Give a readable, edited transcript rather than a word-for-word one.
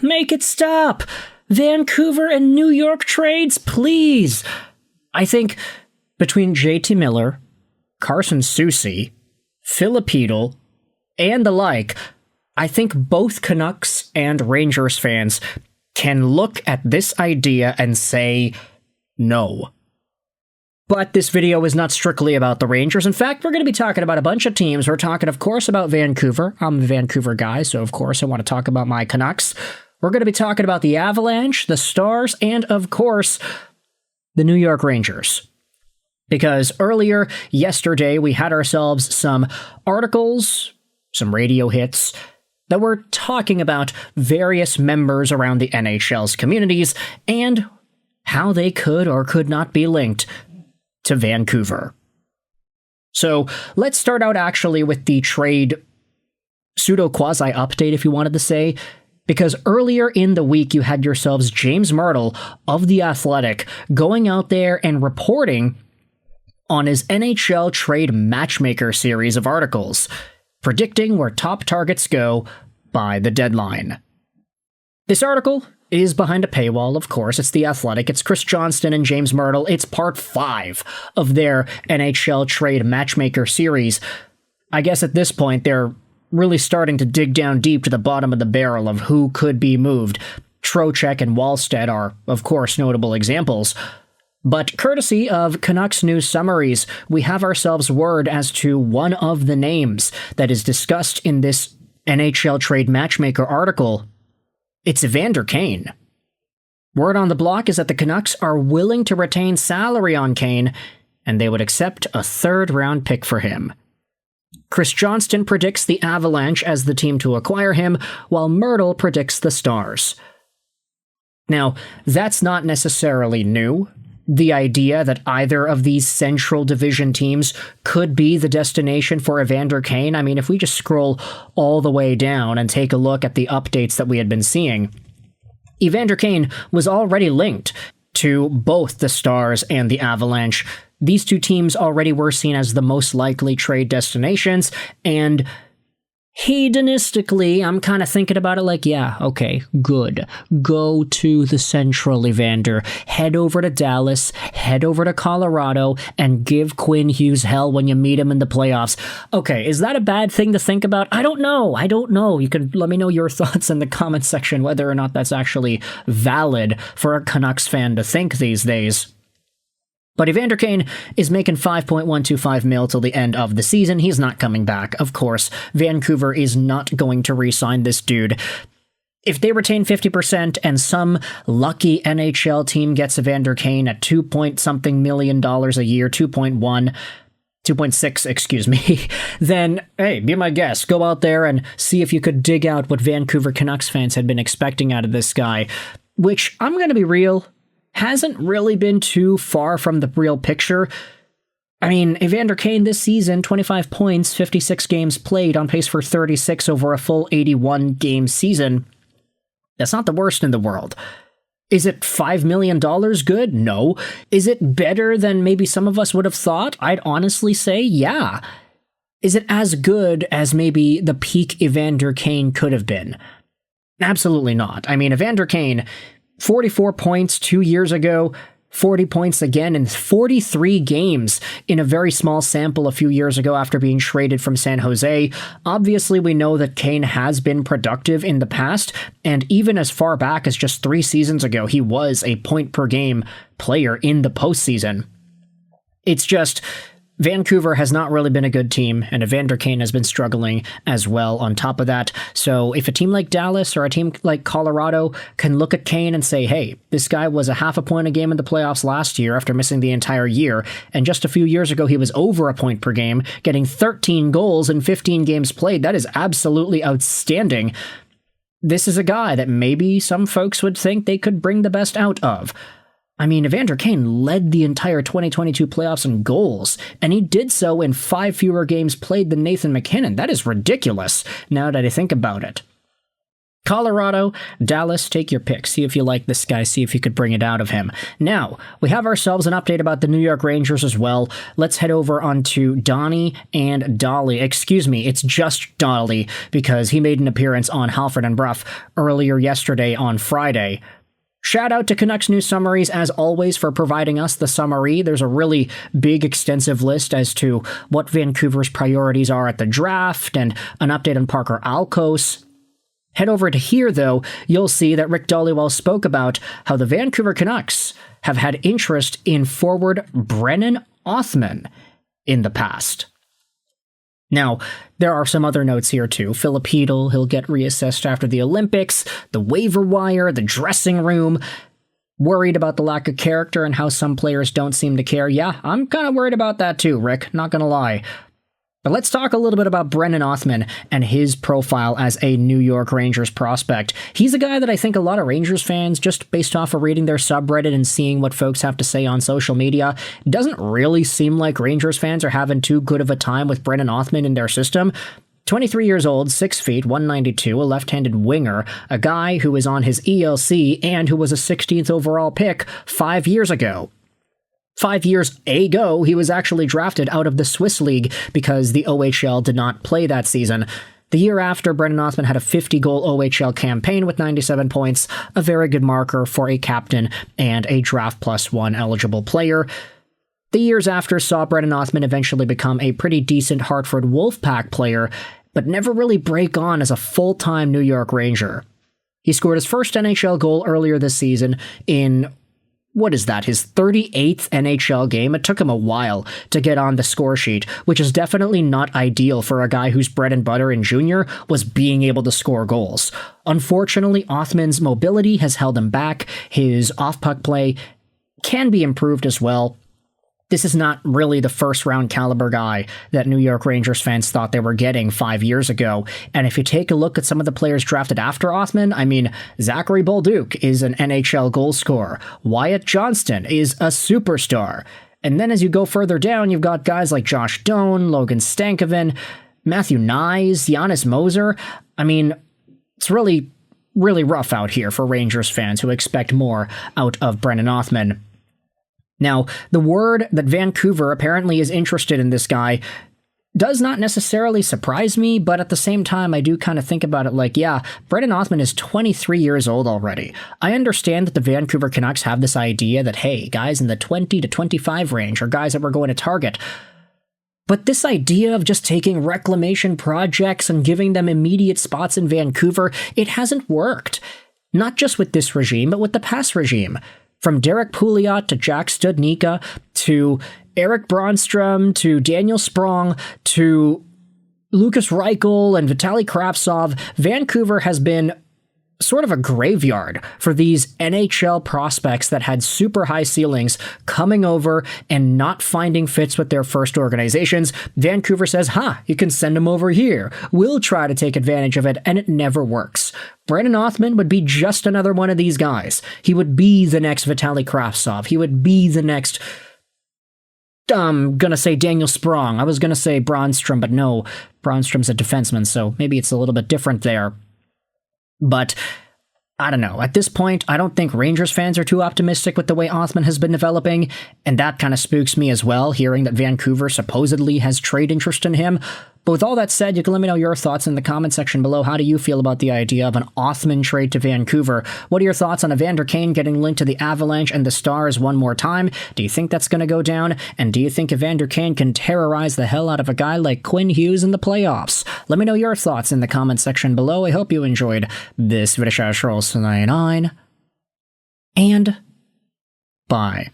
Make it stop! Vancouver and New York trades, please! I think between JT Miller, Carson Soucy, Filipino, and the like, I think both Canucks and Rangers fans can look at this idea and say no. But this video is not strictly about the Rangers. In fact, we're going to be talking about a bunch of teams. We're talking, of course, about Vancouver. I'm a Vancouver guy, so of course I want to talk about my Canucks. We're going to be talking about the Avalanche, the Stars, and of course, the New York Rangers. Because earlier, yesterday, we had ourselves some articles, some radio hits, that were talking about various members around the NHL's communities and how they could or could not be linked to Vancouver. So let's start out actually with the trade pseudo-quasi update, if you wanted to say, because earlier in the week you had yourselves James Mrtka of The Athletic going out there and reporting on his NHL Trade Matchmaker series of articles, predicting where top targets go by the deadline. This article is behind a paywall, of course. It's The Athletic. It's Chris Johnston and James Mrtka. It's part 5 of their NHL Trade Matchmaker series. I guess at this point, they're really starting to dig down deep to the bottom of the barrel of who could be moved. Trocheck and Wallstedt are, of course, notable examples. But courtesy of Canucks News Summaries, we have ourselves word as to one of the names that is discussed in this NHL Trade Matchmaker article. It's Evander Kane. Word on the block is that the Canucks are willing to retain salary on Kane, and they would accept a 3rd-round pick for him. Chris Johnston predicts the Avalanche as the team to acquire him, while Mrtka predicts the Stars. Now, that's not necessarily new. The idea that either of these Central Division teams could be the destination for Evander Kane. I mean, if we just scroll all the way down and take a look at the updates that we had been seeing, Evander Kane was already linked to both the Stars and the Avalanche. These two teams already were seen as the most likely trade destinations, and hedonistically, I'm kind of thinking about it like, yeah, okay, good. Go to the Central, Evander. Head over to Dallas, head over to Colorado, and give Quinn Hughes hell when you meet him in the playoffs. Okay, is that a bad thing to think about? I don't know. You can let me know your thoughts in the comments section whether or not that's actually valid for a Canucks fan to think these days. But Evander Kane is making $5.125 million till the end of the season. He's not coming back, of course. Vancouver is not going to re-sign this dude. If they retain 50% and some lucky NHL team gets Evander Kane at $2-point-something million a year, 2.6, excuse me, then, hey, be my guest. Go out there and see if you could dig out what Vancouver Canucks fans had been expecting out of this guy, which, I'm going to be real, hasn't really been too far from the real picture. I mean, Evander Kane this season, 25 points, 56 games played, on pace for 36 over a full 81-game season. That's not the worst in the world. Is it $5 million good? No. Is it better than maybe some of us would have thought? I'd honestly say, yeah. Is it as good as maybe the peak Evander Kane could have been? Absolutely not. I mean, Evander Kane, 44 points 2 years ago, 40 points again in 43 games in a very small sample a few years ago after being traded from San Jose. Obviously, we know that Kane has been productive in the past, and even as far back as just 3 seasons ago, he was a point-per-game player in the postseason. It's just, Vancouver has not really been a good team, and Evander Kane has been struggling as well on top of that. So if a team like Dallas or a team like Colorado can look at Kane and say, hey, this guy was a half a point a game in the playoffs last year after missing the entire year, and just a few years ago he was over a point per game, getting 13 goals in 15 games played, that is absolutely outstanding. This is a guy that maybe some folks would think they could bring the best out of. I mean, Evander Kane led the entire 2022 playoffs in goals, and he did so in 5 fewer games played than Nathan MacKinnon. That is ridiculous, now that I think about it. Colorado, Dallas, take your pick. See if you like this guy. See if you could bring it out of him. Now, we have ourselves an update about the New York Rangers as well. Let's head over onto Donnie and Dolly. Excuse me, it's just Dolly because he made an appearance on Halford and Bruff earlier yesterday on Friday. Shout out to Canucks News Summaries, as always, for providing us the summary. There's a really big, extensive list as to what Vancouver's priorities are at the draft and an update on Parker Alkos. Head over to here, though, you'll see that Rick Dollywell spoke about how the Vancouver Canucks have had interest in forward Brennan Othmann in the past. Now, there are some other notes here, too. Filipino, he'll get reassessed after the Olympics, the waiver wire, the dressing room. Worried about the lack of character and how some players don't seem to care. Yeah, I'm kind of worried about that, too, Rick. Not gonna lie. But let's talk a little bit about Brennan Othmann and his profile as a New York Rangers prospect. He's a guy that I think a lot of Rangers fans, just based off of reading their subreddit and seeing what folks have to say on social media, doesn't really seem like Rangers fans are having too good of a time with Brennan Othmann in their system. 23 years old, 6 feet, 192, a left-handed winger, a guy who is on his ELC and who was a 16th overall pick 5 years ago. 5 years ago, he was actually drafted out of the Swiss League because the OHL did not play that season. The year after, Brennan Othmann had a 50-goal OHL campaign with 97 points, a very good marker for a captain and a Draft +1 eligible player. The years after saw Brennan Othmann eventually become a pretty decent Hartford Wolfpack player, but never really break on as a full-time New York Ranger. He scored his first NHL goal earlier this season in his 38th NHL game. It took him a while to get on the score sheet, which is definitely not ideal for a guy whose bread and butter in junior was being able to score goals. Unfortunately, Othmann's mobility has held him back. His off-puck play can be improved as well. This is not really the first-round caliber guy that New York Rangers fans thought they were getting 5 years ago. And if you take a look at some of the players drafted after Othmann, I mean, Zachary Bolduc is an NHL goal scorer. Wyatt Johnston is a superstar. And then as you go further down, you've got guys like Josh Doan, Logan Stankoven, Matthew Nyes, Giannis Moser. I mean, it's really, really rough out here for Rangers fans who expect more out of Brennan Othmann. Now, the word that Vancouver apparently is interested in this guy does not necessarily surprise me, but at the same time, I do kind of think about it like, yeah, Brennan Othmann is 23 years old already. I understand that the Vancouver Canucks have this idea that, hey, guys in the 20 to 25 range are guys that we're going to target. But this idea of just taking reclamation projects and giving them immediate spots in Vancouver, it hasn't worked. Not just with this regime, but with the past regime. From Derek Pouliot to Jack Studnicka to Eric Bronstrom to Daniel Sprong to Lukas Reichel and Vitaly Kravtsov, Vancouver has been sort of a graveyard for these NHL prospects that had super high ceilings coming over and not finding fits with their first organizations. Vancouver says, you can send them over here. We'll try to take advantage of it, and it never works. Brennan Othmann would be just another one of these guys. He would be the next Vitaly Kravtsov. He would be the next, I'm gonna say Daniel Sprong. I was gonna say Bronstrom, but no, Bronstrom's a defenseman, so maybe it's a little bit different there. But I don't know. At this point, I don't think Rangers fans are too optimistic with the way Othmann has been developing, and that kind of spooks me as well, hearing that Vancouver supposedly has trade interest in him. But with all that said, you can let me know your thoughts in the comment section below. How do you feel about the idea of an Othmann trade to Vancouver? What are your thoughts on Evander Kane getting linked to the Avalanche and the Stars one more time? Do you think that's going to go down? And do you think Evander Kane can terrorize the hell out of a guy like Quinn Hughes in the playoffs? Let me know your thoughts in the comment section below. I hope you enjoyed this video. And bye.